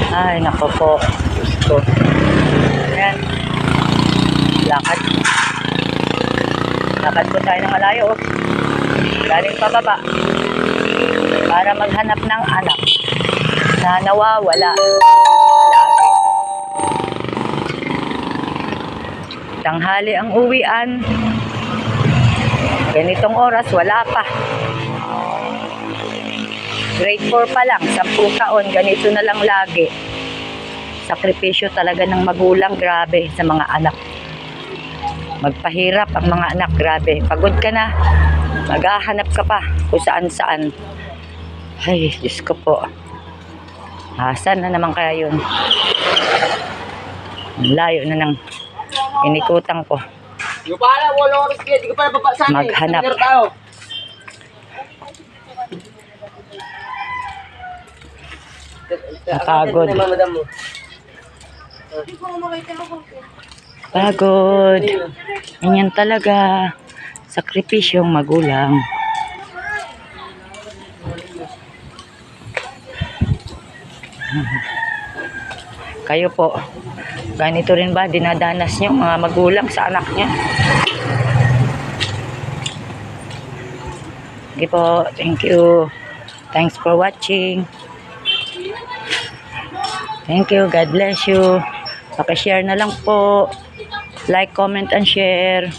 Ay, nako po. Diyos ko. Ayan. Lakad. Lakad po tayo ng malayo. Galing pababa. Para maghanap ng anak na nawawala. Lagi. Tanghali ang uwian. Ganitong oras, wala pa. Grade 4 pa lang, 10 taon, ganito na lang lagi. Sakripisyo talaga ng magulang, grabe, sa mga anak. Magpahirap ang mga anak, grabe. Pagod ka na, maghahanap ka pa kung saan-saan. Ay, Diyos ko po. Asan na naman kaya yun? Layo na ng inikutan ko. Maghanap. Napagod. Pagod. Ganyan talaga. Sakripisyong magulang. Kayo po, ganito rin ba dinadanas nyo mga magulang sa anak nyo? Okay po, thank you. Thanks for watching. Thank you, God bless you. Paki-share na lang po. Like, comment, and share.